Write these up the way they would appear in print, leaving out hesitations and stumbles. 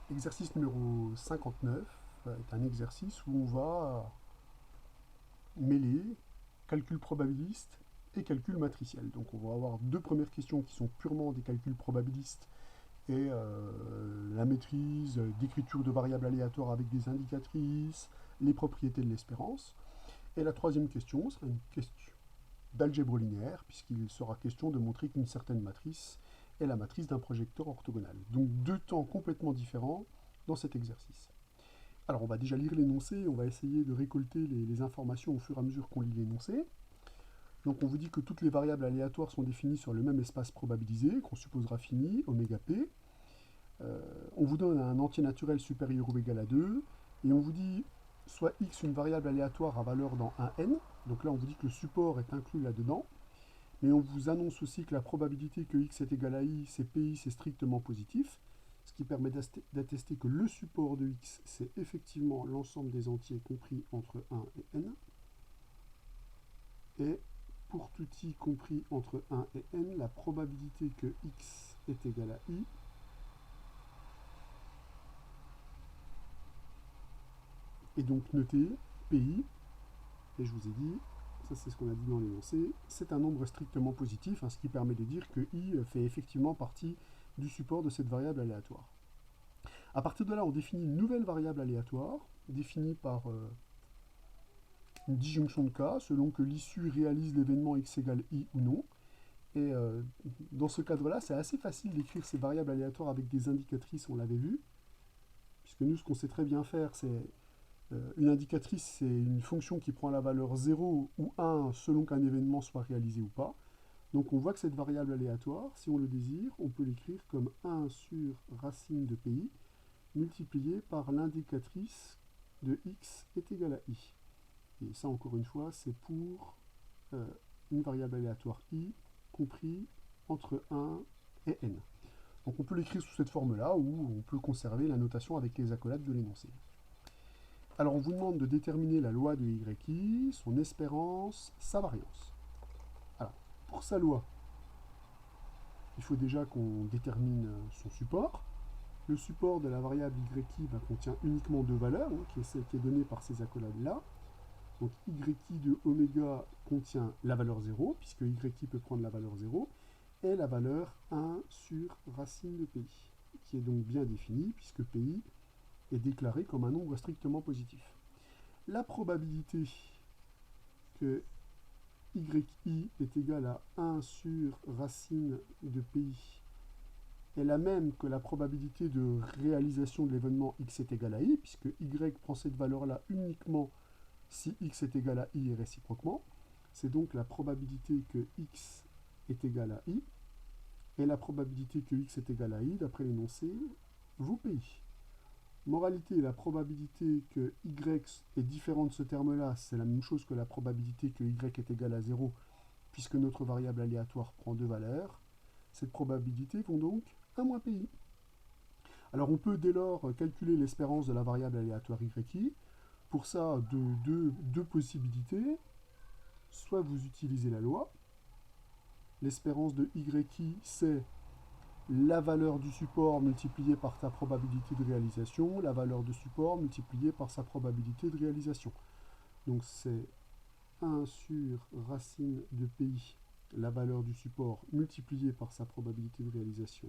Exercice numéro 59 est un exercice où on va mêler calcul probabiliste et calcul matriciel. Donc on va avoir deux premières questions qui sont purement des calculs probabilistes et la maîtrise d'écriture de variables aléatoires avec des indicatrices, les propriétés de l'espérance. Et la troisième question sera une question d'algèbre linéaire, puisqu'il sera question de montrer qu'une certaine matrice est la matrice d'un projecteur orthogonal. Donc deux temps complètement différents dans cet exercice. Alors on va déjà lire l'énoncé, on va essayer de récolter les informations au fur et à mesure qu'on lit l'énoncé. Donc on vous dit que toutes les variables aléatoires sont définies sur le même espace probabilisé, qu'on supposera fini, oméga p. On vous donne un entier naturel supérieur ou égal à 2, et on vous dit soit x une variable aléatoire à valeur dans un n, donc là on vous dit que le support est inclus là-dedans, mais on vous annonce aussi que la probabilité que x est égal à i, c'est pi, c'est strictement positif, ce qui permet d'attester que le support de x, c'est effectivement l'ensemble des entiers compris entre 1 et n, et pour tout i compris entre 1 et n, la probabilité que x est égal à i est donc notée pi, et je vous ai dit, ça c'est ce qu'on a dit dans l'énoncé, c'est un nombre strictement positif, ce qui permet de dire que i fait effectivement partie du support de cette variable aléatoire. À partir de là, on définit une nouvelle variable aléatoire, définie par une disjonction de cas, selon que l'issue réalise l'événement x égale i ou non. Et dans ce cadre-là, c'est assez facile d'écrire ces variables aléatoires avec des indicatrices, on l'avait vu, puisque nous, ce qu'on sait très bien faire, c'est une indicatrice, c'est une fonction qui prend la valeur 0 ou 1 selon qu'un événement soit réalisé ou pas. Donc on voit que cette variable aléatoire, si on le désire, on peut l'écrire comme 1 sur racine de pi multiplié par l'indicatrice de x est égal à i. Et ça, encore une fois, c'est pour une variable aléatoire i compris entre 1 et n. Donc on peut l'écrire sous cette forme-là, ou on peut conserver la notation avec les accolades de l'énoncé. Alors on vous demande de déterminer la loi de YI, son espérance, sa variance. Alors, pour sa loi, il faut déjà qu'on détermine son support. Le support de la variable YI contient uniquement deux valeurs, qui est celle qui est donnée par ces accolades-là. Donc YI de oméga contient la valeur 0, puisque YI peut prendre la valeur 0, et la valeur 1 sur racine de PI, qui est donc bien définie, puisque PI est déclaré comme un nombre strictement positif. La probabilité que YI est égal à 1 sur racine de PI est la même que la probabilité de réalisation de l'événement x est égal à i, puisque y prend cette valeur-là uniquement si x est égal à i et réciproquement. C'est donc la probabilité que x est égal à i, et la probabilité que x est égal à i, d'après l'énoncé, vaut pi. Moralité, la probabilité que y est différent de ce terme-là, c'est la même chose que la probabilité que y est égal à 0, puisque notre variable aléatoire prend deux valeurs. Cette probabilité vont donc 1 moins pi. Alors on peut dès lors calculer l'espérance de la variable aléatoire yi. Pour ça, deux possibilités. Soit vous utilisez la loi. L'espérance de yi, c'est la valeur du support multipliée par sa probabilité de réalisation, la valeur de support multipliée par sa probabilité de réalisation. Donc c'est 1 sur racine de pi, la valeur du support multipliée par sa probabilité de réalisation,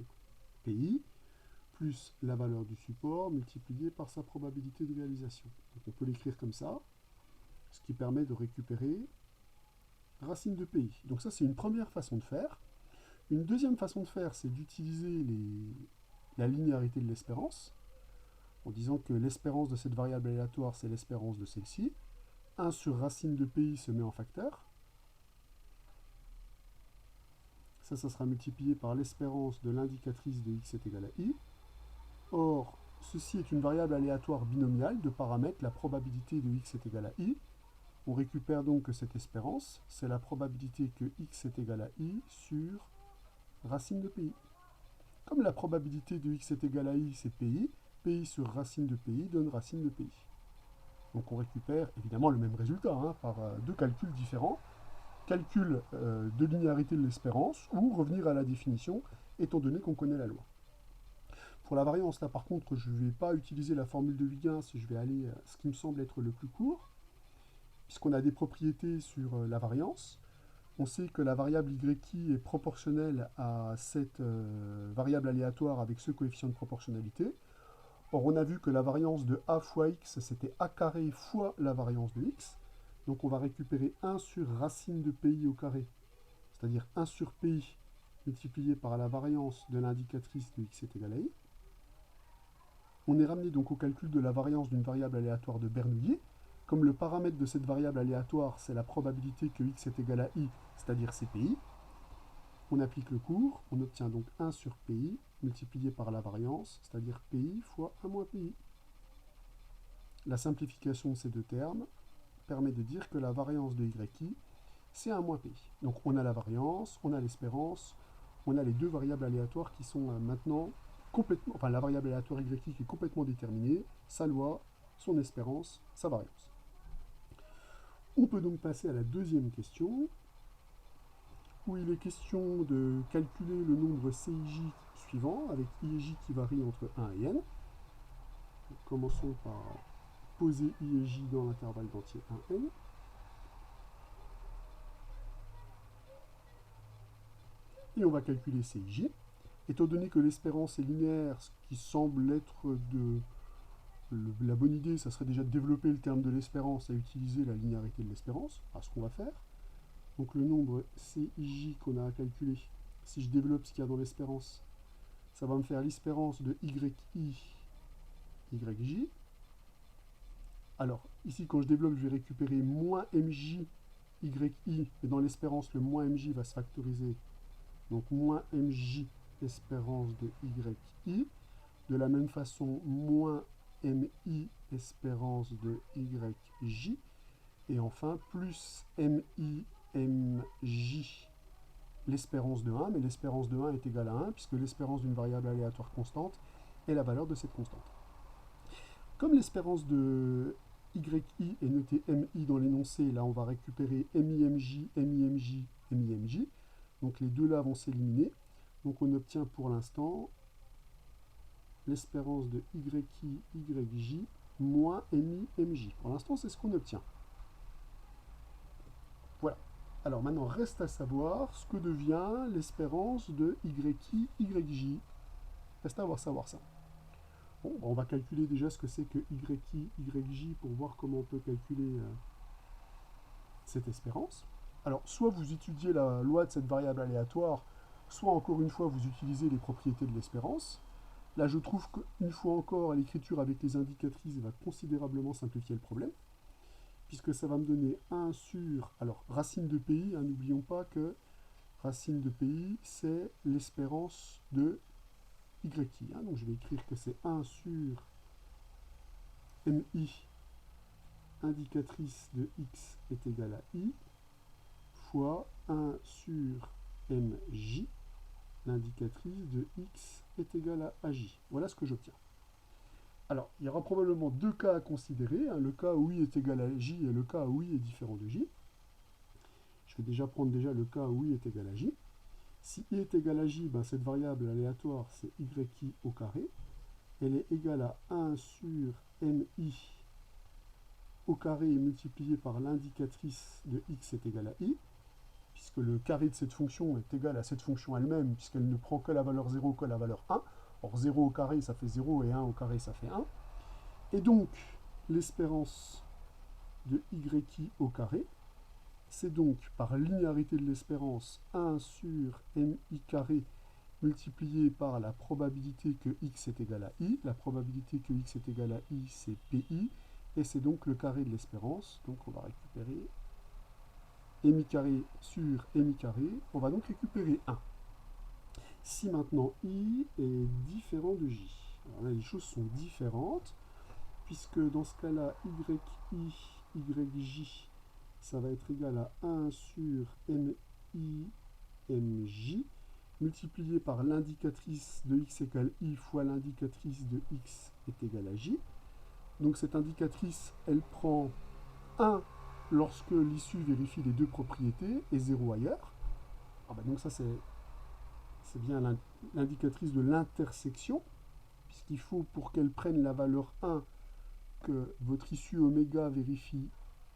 pi, plus la valeur du support multipliée par sa probabilité de réalisation. Donc on peut l'écrire comme ça, ce qui permet de récupérer racine de pi. Donc ça, c'est une première façon de faire. Une deuxième façon de faire, c'est d'utiliser la linéarité de l'espérance, en disant que l'espérance de cette variable aléatoire, c'est l'espérance de celle-ci. 1 sur racine de pi se met en facteur. Ça sera multiplié par l'espérance de l'indicatrice de x est égal à i. Or, ceci est une variable aléatoire binomiale de paramètres, la probabilité de x est égal à i. On récupère donc que cette espérance, c'est la probabilité que x est égal à i sur racine de pi. Comme la probabilité de x est égal à i, c'est pi, pi sur racine de pi donne racine de pi. Donc on récupère évidemment le même résultat, par deux calculs différents. Calcul de linéarité de l'espérance, ou revenir à la définition, étant donné qu'on connaît la loi. Pour la variance, là par contre, je ne vais pas utiliser la formule de Huygens, je vais aller à ce qui me semble être le plus court, puisqu'on a des propriétés sur la variance. On sait que la variable y est proportionnelle à cette variable aléatoire avec ce coefficient de proportionnalité. Or, on a vu que la variance de a fois x, c'était a carré fois la variance de x. Donc, on va récupérer 1 sur racine de pi au carré, c'est-à-dire 1 sur pi multiplié par la variance de l'indicatrice de x est égal à i. On est ramené donc au calcul de la variance d'une variable aléatoire de Bernoulli. Comme le paramètre de cette variable aléatoire, c'est la probabilité que x est égal à i, c'est-à-dire CPI, on applique le cours, on obtient donc 1 sur PI multiplié par la variance, c'est-à-dire PI fois 1 moins PI. La simplification de ces deux termes permet de dire que la variance de YI, c'est 1 moins PI. Donc on a la variance, on a l'espérance, on a les deux variables aléatoires qui sont maintenant complètement, enfin la variable aléatoire YI qui est complètement déterminée, sa loi, son espérance, sa variance. On peut donc passer à la deuxième question, où il est question de calculer le nombre CIJ suivant, avec I et J qui varient entre 1 et n. Donc, commençons par poser I et J dans l'intervalle d'entier 1n. Et on va calculer CIJ. Étant donné que l'espérance est linéaire, ce qui semble être la bonne idée, ça serait déjà de développer le terme de l'espérance et utiliser la linéarité de l'espérance. Alors, ce qu'on va faire. Donc le nombre CIJ qu'on a à calculer, si je développe ce qu'il y a dans l'espérance, ça va me faire l'espérance de YI, YJ. Alors, ici, quand je développe, je vais récupérer moins MJ, YI, et dans l'espérance, le moins MJ va se factoriser. Donc, moins MJ, espérance de YI. De la même façon, moins MI, espérance de YJ. Et enfin, plus MI, MJ, l'espérance de 1, mais l'espérance de 1 est égale à 1, puisque l'espérance d'une variable aléatoire constante est la valeur de cette constante. Comme l'espérance de YI est notée MI dans l'énoncé, là on va récupérer MIMJ, MIMJ, MIMJ. Donc les deux là vont s'éliminer. Donc on obtient pour l'instant l'espérance de YI, YJ moins MI, MJ. Pour l'instant, c'est ce qu'on obtient. Voilà. Alors maintenant, reste à savoir ce que devient l'espérance de YI, YJ. Reste à savoir ça. Bon, on va calculer déjà ce que c'est que YI, YJ pour voir comment on peut calculer cette espérance. Alors, soit vous étudiez la loi de cette variable aléatoire, soit encore une fois, vous utilisez les propriétés de l'espérance. Là, je trouve qu'une fois encore, l'écriture avec les indicatrices va considérablement simplifier le problème, puisque ça va me donner 1 sur... Alors, racine de PI, hein, n'oublions pas que racine de PI, c'est l'espérance de YI. Hein, donc, je vais écrire que c'est 1 sur MI, indicatrice de X est égal à I, fois 1 sur MJ, l'indicatrice de X est égale à AJ. Voilà ce que j'obtiens. Alors, il y aura probablement deux cas à considérer, hein, le cas où I est égal à J et le cas où I est différent de J. Je vais déjà prendre le cas où I est égal à J. Si I est égal à J, ben, cette variable aléatoire, c'est YI au carré. Elle est égale à 1 sur MI au carré multiplié par l'indicatrice de X est égal à I, puisque le carré de cette fonction est égal à cette fonction elle-même, puisqu'elle ne prend que la valeur 0 que la valeur 1. Or 0 au carré, ça fait 0, et 1 au carré, ça fait 1. Et donc, l'espérance de YI au carré, c'est donc par linéarité de l'espérance 1 sur MI carré multiplié par la probabilité que X est égal à I. La probabilité que X est égal à I, c'est PI, et c'est donc le carré de l'espérance. Donc on va récupérer MI carré sur MI carré. On va donc récupérer 1. Si maintenant I est différent de J, alors là les choses sont différentes, puisque dans ce cas-là, YI, YJ, ça va être égal à 1 sur MI, MJ, multiplié par l'indicatrice de X égale I fois l'indicatrice de X est égale à J. Donc cette indicatrice, elle prend 1 lorsque l'issue vérifie les deux propriétés et 0 ailleurs. Ah ben donc ça c'est bien l'indicatrice de l'intersection. puisqu'il faut pour qu'elle prenne la valeur 1 que votre issue oméga vérifie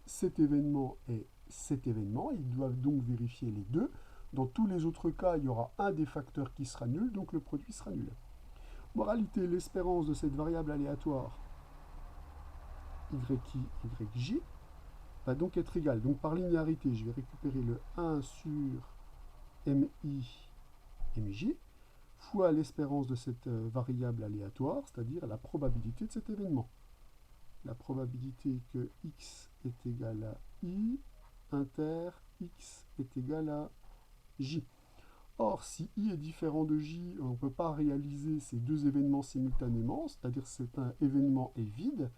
cet événement et cet événement. Ils doivent donc vérifier les deux. Dans tous les autres cas, il y aura un des facteurs qui sera nul, donc le produit sera nul. Moralité, l'espérance de cette variable aléatoire YI, YJ va donc être égale. Donc par linéarité, je vais récupérer le 1 sur MI, MJ, fois l'espérance de cette variable aléatoire, c'est-à-dire la probabilité de cet événement. La probabilité que x est égal à i, inter x est égal à j. Or, si i est différent de j, on ne peut pas réaliser ces deux événements simultanément, c'est-à-dire que cet événement est vide,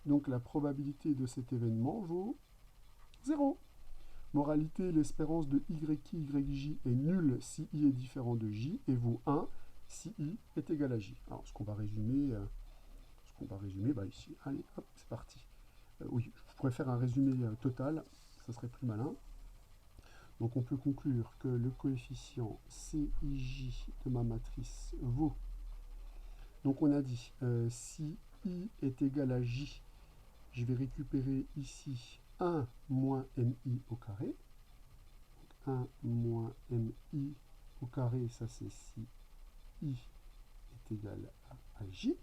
donc la probabilité de cet événement vaut 0. Moralité, l'espérance de YI, YJ est nulle si i est différent de j et vaut 1 si i est égal à j. Alors, ce qu'on va résumer, ici. Allez, hop, c'est parti. Oui, je pourrais faire un résumé total, ça serait plus malin. Donc on peut conclure que le coefficient CIJ de ma matrice vaut, donc on a dit, si I est égal à J, je vais récupérer ici 1 moins MI au carré. Donc 1 moins MI au carré, ça c'est si I est égal à J.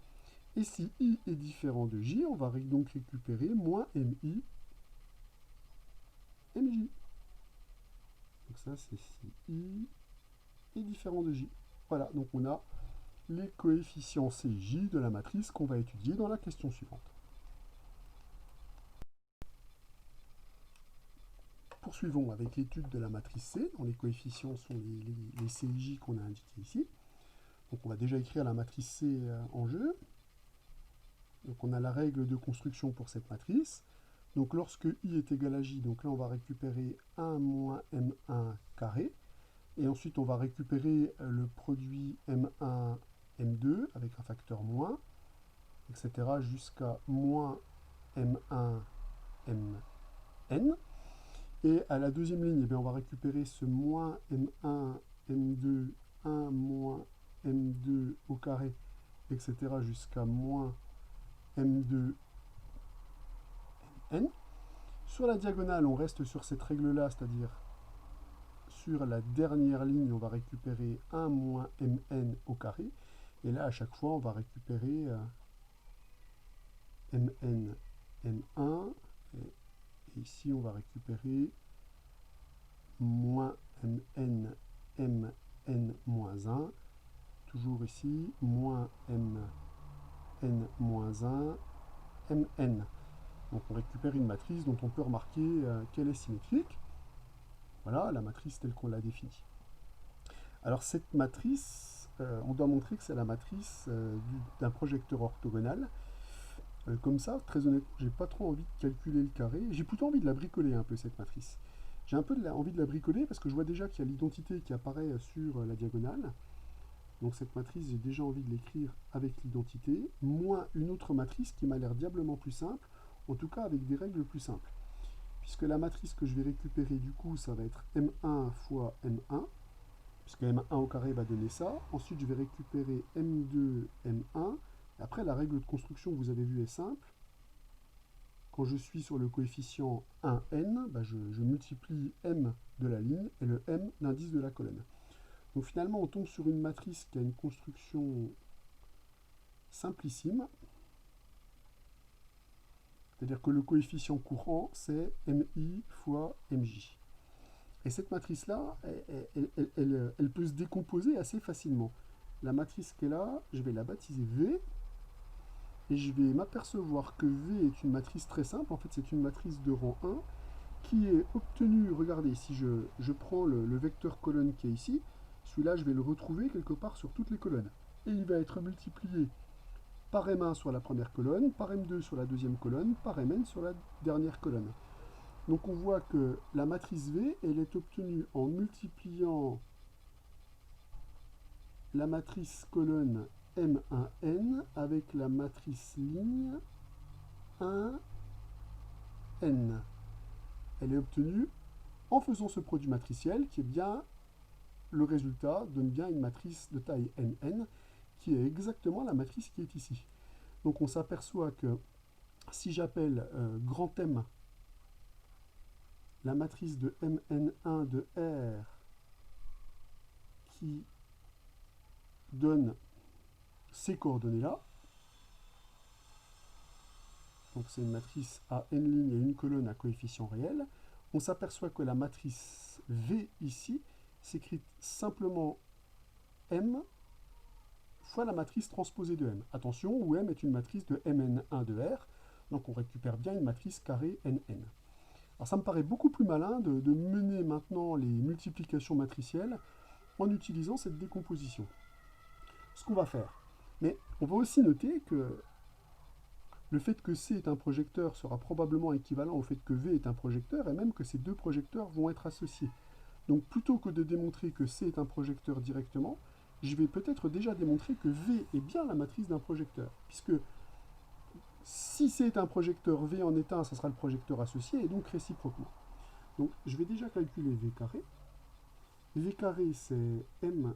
Et si I est différent de J, on va donc récupérer moins MI, MJ. Donc ça, c'est si I est différent de J. Voilà, donc on a les coefficients CJ de la matrice qu'on va étudier dans la question suivante. Poursuivons avec l'étude de la matrice C, dont les coefficients sont les CJ qu'on a indiqués ici. Donc on va déjà écrire la matrice C en jeu. Donc on a la règle de construction pour cette matrice. Donc lorsque I est égal à J, donc là on va récupérer 1 moins M1 carré. Et ensuite on va récupérer le produit M1, M2 avec un facteur moins, etc. jusqu'à moins M1, Mn. Et à la deuxième ligne, eh bien, on va récupérer ce moins M1, M2, 1 moins M2 au carré, etc. jusqu'à moins M2, N. Sur la diagonale, on reste sur cette règle-là, c'est-à-dire sur la dernière ligne, on va récupérer 1 moins Mn au carré. Et là, à chaque fois, on va récupérer Mn, M1. Et ici, on va récupérer moins Mn, Mn moins 1. Toujours ici, moins Mn moins 1, Mn. Donc on récupère une matrice dont on peut remarquer qu'elle est symétrique. Voilà, la matrice telle qu'on l'a définie. Alors cette matrice, on doit montrer que c'est la matrice d'un projecteur orthogonal. Comme ça, très honnêtement, j'ai pas trop envie de calculer le carré. J'ai plutôt envie de la bricoler un peu, cette matrice. J'ai un peu envie de la bricoler parce que je vois déjà qu'il y a l'identité qui apparaît sur la diagonale. Donc cette matrice, j'ai déjà envie de l'écrire avec l'identité, moins une autre matrice qui m'a l'air diablement plus simple, en tout cas avec des règles plus simples. Puisque la matrice que je vais récupérer du coup, ça va être M1 fois M1, puisque M1 au carré va donner ça. Ensuite, je vais récupérer M2, M1. Après, la règle de construction, vous avez vu, est simple. Quand je suis sur le coefficient 1n, bah je multiplie M de la ligne et le M l'indice de la colonne. Donc finalement, on tombe sur une matrice qui a une construction simplissime. C'est-à-dire que le coefficient courant, c'est MI fois MJ. Et cette matrice-là, elle peut se décomposer assez facilement. La matrice qui est là, je vais la baptiser V. Et je vais m'apercevoir que V est une matrice très simple. En fait, c'est une matrice de rang 1 qui est obtenue, regardez, si je prends le vecteur colonne qui est ici, celui-là, je vais le retrouver quelque part sur toutes les colonnes. Et il va être multiplié par M1 sur la première colonne, par M2 sur la deuxième colonne, par Mn sur la dernière colonne. Donc on voit que la matrice V, elle est obtenue en multipliant la matrice colonne M1n avec la matrice ligne 1n. Elle est obtenue en faisant ce produit matriciel qui est bien le résultat, donne bien une matrice de taille Mn qui est exactement la matrice qui est ici. Donc on s'aperçoit que si j'appelle grand M la matrice de Mn1 de R qui donne ces coordonnées-là, donc c'est une matrice à n lignes et une colonne à coefficient réel, on s'aperçoit que la matrice V ici s'écrit simplement M fois la matrice transposée de M. Attention, où M est une matrice de Mn1 de R, donc on récupère bien une matrice carrée Nn. Alors ça me paraît beaucoup plus malin de mener maintenant les multiplications matricielles en utilisant cette décomposition. Ce qu'on va faire. Mais on va aussi noter que le fait que C est un projecteur sera probablement équivalent au fait que V est un projecteur, et même que ces deux projecteurs vont être associés. Donc plutôt que de démontrer que C est un projecteur directement, je vais peut-être déjà démontrer que V est bien la matrice d'un projecteur, puisque si C est un projecteur, V en est un, ça sera le projecteur associé, et donc réciproquement. Donc je vais déjà calculer V carré. V carré, c'est M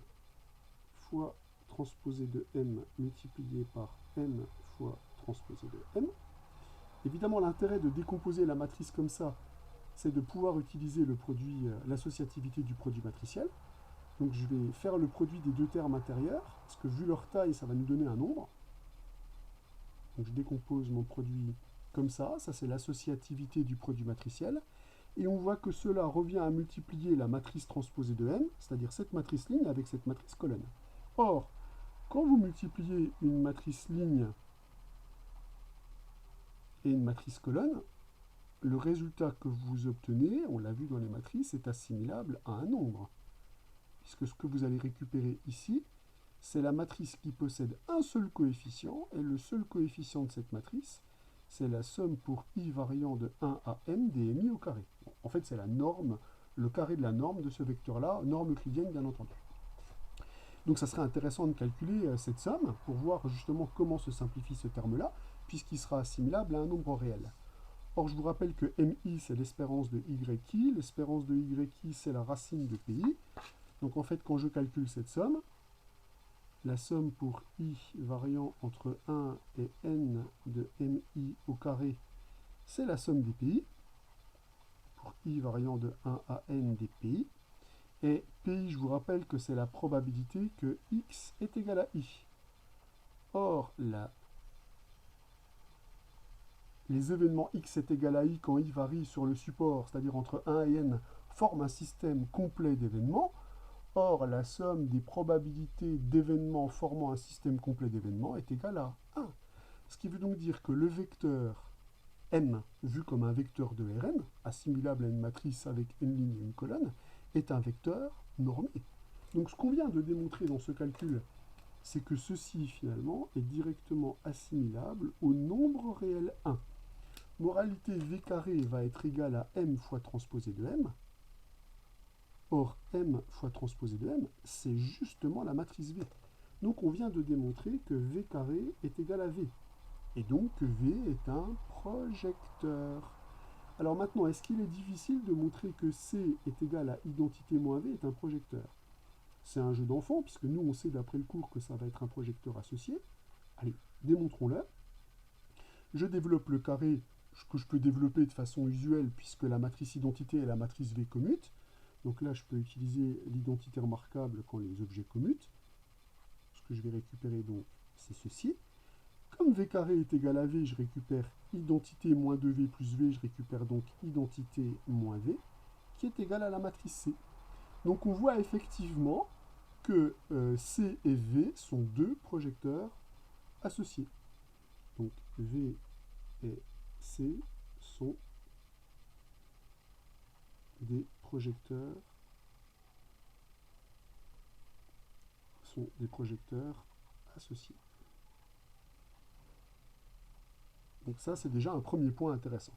fois transposé de M multiplié par M fois transposé de M. Évidemment, l'intérêt de décomposer la matrice comme ça, c'est de pouvoir utiliser le produit, l'associativité du produit matriciel. Donc je vais faire le produit des deux termes intérieurs, parce que vu leur taille, ça va nous donner un nombre. Donc je décompose mon produit comme ça c'est l'associativité du produit matriciel. Et on voit que cela revient à multiplier la matrice transposée de M, c'est-à-dire cette matrice ligne avec cette matrice colonne. Or, quand vous multipliez une matrice ligne et une matrice colonne, le résultat que vous obtenez, on l'a vu dans les matrices, est assimilable à un nombre. Puisque ce que vous allez récupérer ici, c'est la matrice qui possède un seul coefficient, et le seul coefficient de cette matrice, c'est la somme pour i variant de 1 à m des mi au carré. Bon, en fait, c'est la norme, le carré de la norme de ce vecteur-là, norme euclidienne bien entendu. Donc ça serait intéressant de calculer cette somme pour voir justement comment se simplifie ce terme-là, puisqu'il sera assimilable à un nombre réel. Or, je vous rappelle que mi, c'est l'espérance de yi, l'espérance de yi, c'est la racine de pi. Donc en fait, quand je calcule cette somme, la somme pour i variant entre 1 et n de mi au carré, c'est la somme des pi, pour i variant de 1 à n des pi. Et pi, je vous rappelle que c'est la probabilité que x est égal à i. Or, les événements x est égal à i quand i varie sur le support, c'est-à-dire entre 1 et n, forment un système complet d'événements. Or, la somme des probabilités d'événements formant un système complet d'événements est égale à 1. Ce qui veut donc dire que le vecteur m, vu comme un vecteur de Rn, assimilable à une matrice avec une ligne et une colonne, est un vecteur normé. Donc ce qu'on vient de démontrer dans ce calcul, c'est que ceci, finalement, est directement assimilable au nombre réel 1. Moralité, v carré va être égal à m fois transposé de m. Or, m fois transposé de m, c'est justement la matrice V. Donc on vient de démontrer que v carré est égal à V. Et donc que V est un projecteur. Alors maintenant, est-ce qu'il est difficile de montrer que C est égal à identité moins V est un projecteur? C'est un jeu d'enfant, puisque nous on sait d'après le cours que ça va être un projecteur associé. Allez, démontrons-le. Je développe le carré que je peux développer de façon usuelle, puisque la matrice identité et la matrice V commutent. Donc là, je peux utiliser l'identité remarquable quand les objets commutent. Ce que je vais récupérer donc, c'est ceci. Comme V carré est égal à V, je récupère identité moins 2V plus V, je récupère donc identité moins V, qui est égale à la matrice C. Donc on voit effectivement que C et V sont deux projecteurs associés. Donc V et C sont des projecteurs associés. Donc ça, c'est déjà un premier point intéressant.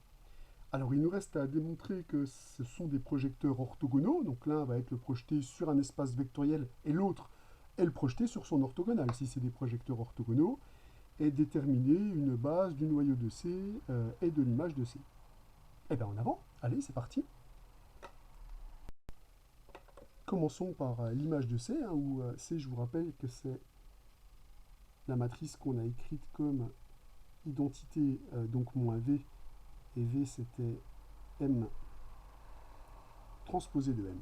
Alors, il nous reste à démontrer que ce sont des projecteurs orthogonaux. Donc l'un va être le projeté sur un espace vectoriel et l'autre est le projeté sur son orthogonale, si c'est des projecteurs orthogonaux, et déterminer une base du noyau de C et de l'image de C. Eh bien, en avant. Allez, c'est parti. Commençons par l'image de C, où C, je vous rappelle que c'est la matrice qu'on a écrite comme identité, donc moins V, et V c'était M transposé de M.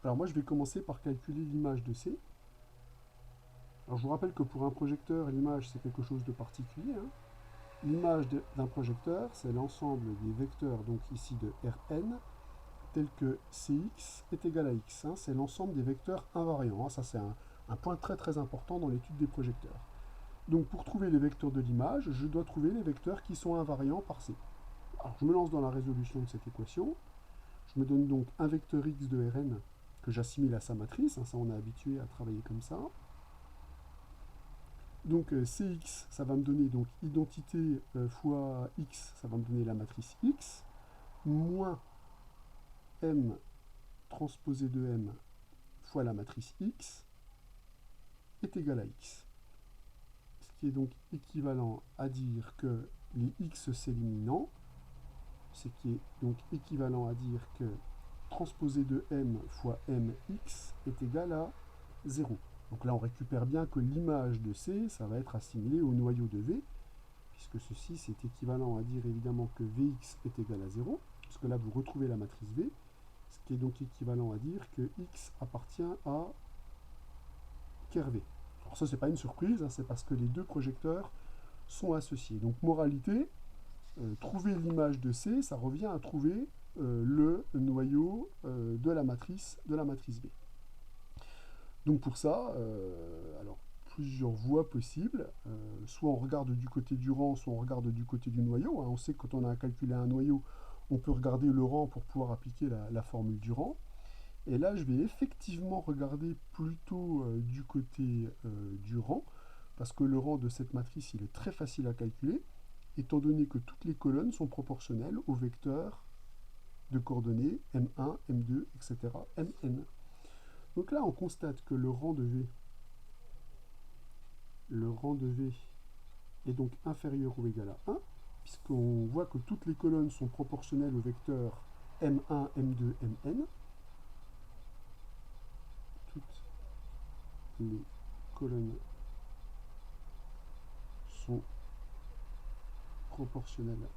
Alors moi je vais commencer par calculer l'image de C. Alors je vous rappelle que pour un projecteur, l'image c'est quelque chose de particulier, hein. L'image d'un projecteur, c'est l'ensemble des vecteurs, donc ici de Rn, tels que Cx est égal à x, hein. C'est l'ensemble des vecteurs invariants, hein. Ça c'est un point très très important dans l'étude des projecteurs. Donc pour trouver les vecteurs de l'image, je dois trouver les vecteurs qui sont invariants par C. Alors je me lance dans la résolution de cette équation. Je me donne donc un vecteur x de Rn que j'assimile à sa matrice, hein. Ça on est habitué à travailler comme ça. Donc Cx, ça va me donner donc identité fois x, ça va me donner la matrice x, moins m transposé de m fois la matrice x est égal à x. Ce qui est donc équivalent à dire que les x s'éliminant, ce qui est donc équivalent à dire que transposé de m fois mx est égal à 0. Donc là, on récupère bien que l'image de C, ça va être assimilé au noyau de V, puisque ceci, c'est équivalent à dire évidemment que Vx est égal à 0, parce que là, vous retrouvez la matrice V, ce qui est donc équivalent à dire que X appartient à ker V. Alors ça, c'est pas une surprise, hein, c'est parce que les deux projecteurs sont associés. Donc, moralité, trouver l'image de C, ça revient à trouver le noyau de la matrice V. Donc pour ça, alors plusieurs voies possibles. Soit on regarde du côté du rang, soit on regarde du côté du noyau, hein. On sait que quand on a calculé un noyau, on peut regarder le rang pour pouvoir appliquer la formule du rang. Et là, je vais effectivement regarder plutôt du côté du rang, parce que le rang de cette matrice, il est très facile à calculer, étant donné que toutes les colonnes sont proportionnelles au vecteur de coordonnées M1, M2, etc., Mn. Donc là, on constate que le rang de V est donc inférieur ou égal à 1, puisqu'on voit que toutes les colonnes sont proportionnelles au vecteur M1, M2, Mn. Toutes les colonnes sont proportionnelles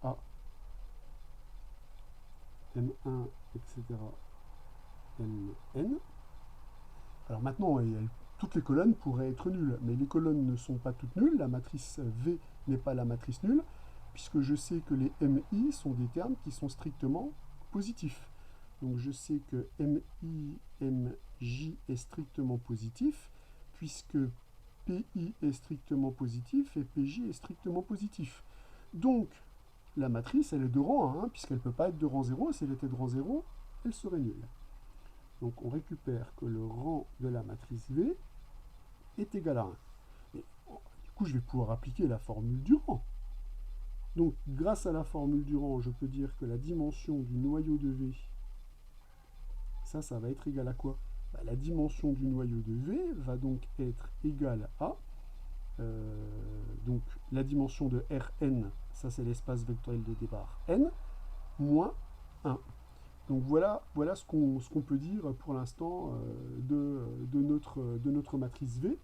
à M1, etc., Mn. Alors maintenant, toutes les colonnes pourraient être nulles, mais les colonnes ne sont pas toutes nulles. La matrice V n'est pas la matrice nulle, puisque je sais que les MI sont des termes qui sont strictement positifs. Donc je sais que MI, MJ est strictement positif, puisque PI est strictement positif et PJ est strictement positif. Donc la matrice, elle est de rang 1, puisqu'elle ne peut pas être de rang 0. Si elle était de rang 0, elle serait nulle. Donc on récupère que le rang de la matrice V est égal à 1. Et, du coup, je vais pouvoir appliquer la formule du rang. Donc, grâce à la formule du rang, je peux dire que la dimension du noyau de V, ça va être égal à quoi? La dimension du noyau de V va donc être égale à, donc la dimension de Rn, ça c'est l'espace vectoriel de départ n, moins 1. Donc voilà ce qu'on peut dire pour l'instant de notre matrice V.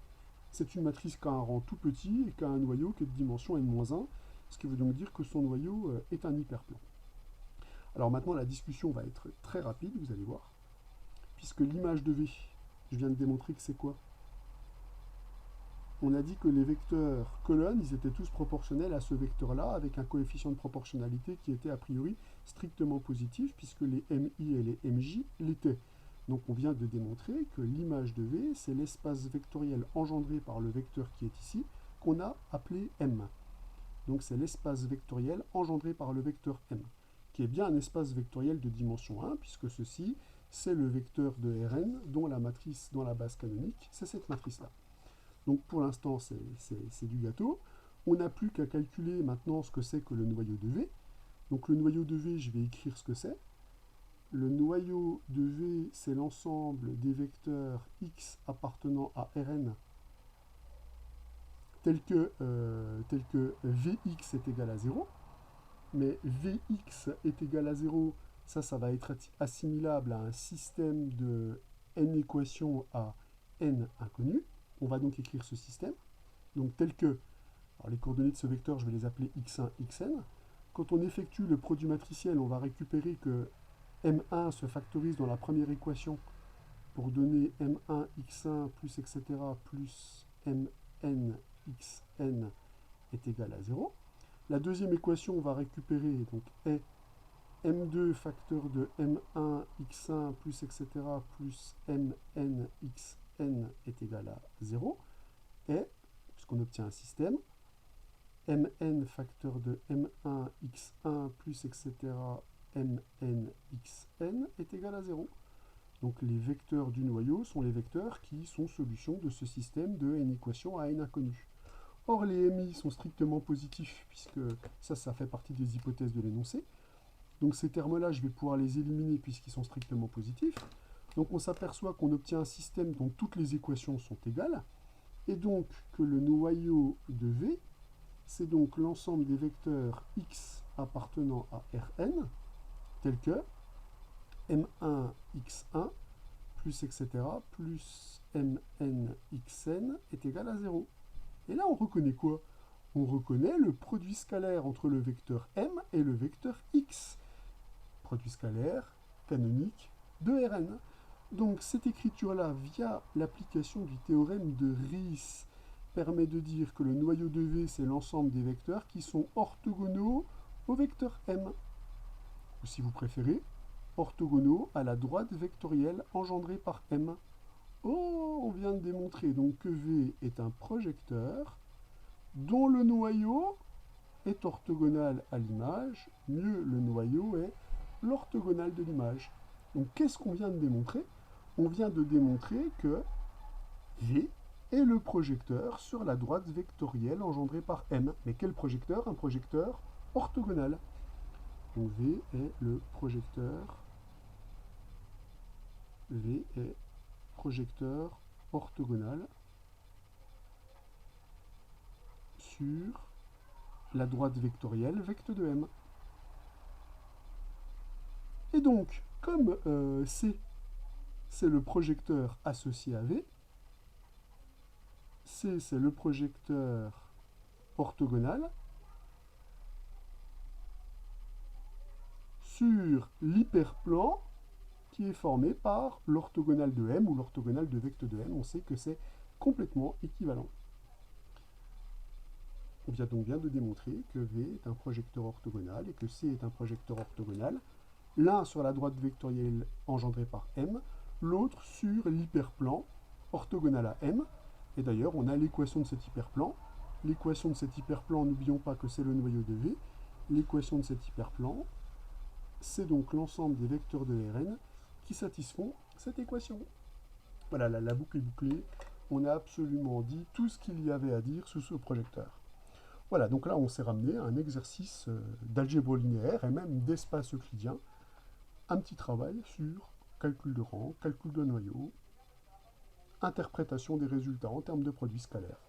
C'est une matrice qui a un rang tout petit et qui a un noyau qui est de dimension n-1, ce qui veut donc dire que son noyau est un hyperplan. Alors maintenant, la discussion va être très rapide, vous allez voir, puisque l'image de V, je viens de démontrer que c'est quoi? On a dit que les vecteurs colonnes, ils étaient tous proportionnels à ce vecteur-là, avec un coefficient de proportionnalité qui était a priori strictement positif, puisque les MI et les MJ l'étaient. Donc on vient de démontrer que l'image de V, c'est l'espace vectoriel engendré par le vecteur qui est ici, qu'on a appelé M. Donc c'est l'espace vectoriel engendré par le vecteur M, qui est bien un espace vectoriel de dimension 1, puisque ceci, c'est le vecteur de Rn, dont la matrice dans la base canonique, c'est cette matrice-là. Donc pour l'instant, c'est du gâteau. On n'a plus qu'à calculer maintenant ce que c'est que le noyau de V. Donc le noyau de V, je vais écrire ce que c'est. Le noyau de V, c'est l'ensemble des vecteurs x appartenant à Rn, tel que Vx est égal à 0. Mais Vx est égal à 0, ça va être assimilable à un système de n équations à n inconnus. On va donc écrire ce système, donc tel que, alors les coordonnées de ce vecteur, je vais les appeler x1, xn. Quand on effectue le produit matriciel, on va récupérer que m1 se factorise dans la première équation pour donner m1 x1 plus etc. plus mn xn est égal à 0. La deuxième équation, on va récupérer donc est m2 facteur de m1 x1 plus etc. plus mn xn est égal à 0. Et, puisqu'on obtient un système, mn facteur de m1 x1 plus etc. mn xn est égal à 0. Donc les vecteurs du noyau sont les vecteurs qui sont solutions de ce système de n équations à n inconnues. Or les mi sont strictement positifs, puisque ça fait partie des hypothèses de l'énoncé. Donc ces termes-là, je vais pouvoir les éliminer puisqu'ils sont strictement positifs. Donc on s'aperçoit qu'on obtient un système dont toutes les équations sont égales, et donc que le noyau de V, c'est donc l'ensemble des vecteurs x appartenant à Rn, tels que m1 x1 plus etc. plus mn xn est égal à 0. Et là, on reconnaît quoi? On reconnaît le produit scalaire entre le vecteur m et le vecteur x. Produit scalaire canonique de Rn. Donc cette écriture-là, via l'application du théorème de Ries, permet de dire que le noyau de V, c'est l'ensemble des vecteurs qui sont orthogonaux au vecteur m. Ou si vous préférez, orthogonaux à la droite vectorielle engendrée par m. Oh, on vient de démontrer donc que V est un projecteur dont le noyau est orthogonal à l'image, mieux le noyau est l'orthogonale de l'image. Donc qu'est-ce qu'on vient de démontrer? On vient de démontrer que V est le projecteur sur la droite vectorielle engendrée par M. Mais quel projecteur? Un projecteur orthogonal. Donc V est le projecteur. V est projecteur orthogonal sur la droite vectorielle vecte de M. Et donc, comme C, c'est le projecteur associé à V, C, c'est le projecteur orthogonal sur l'hyperplan qui est formé par l'orthogonale de M ou l'orthogonale de vecte de M. On sait que c'est complètement équivalent. On vient donc bien de démontrer que V est un projecteur orthogonal et que C est un projecteur orthogonal, l'un sur la droite vectorielle engendrée par M, l'autre sur l'hyperplan orthogonal à M. Et d'ailleurs, on a l'équation de cet hyperplan. L'équation de cet hyperplan, n'oublions pas que c'est le noyau de V. L'équation de cet hyperplan, c'est donc l'ensemble des vecteurs de Rn qui satisfont cette équation. Voilà, la boucle est bouclée. On a absolument dit tout ce qu'il y avait à dire sur ce projecteur. Voilà, donc là, on s'est ramené à un exercice d'algèbre linéaire et même d'espace euclidien. Un petit travail sur calcul de rang, calcul de noyau, interprétation des résultats en termes de produits scalaires.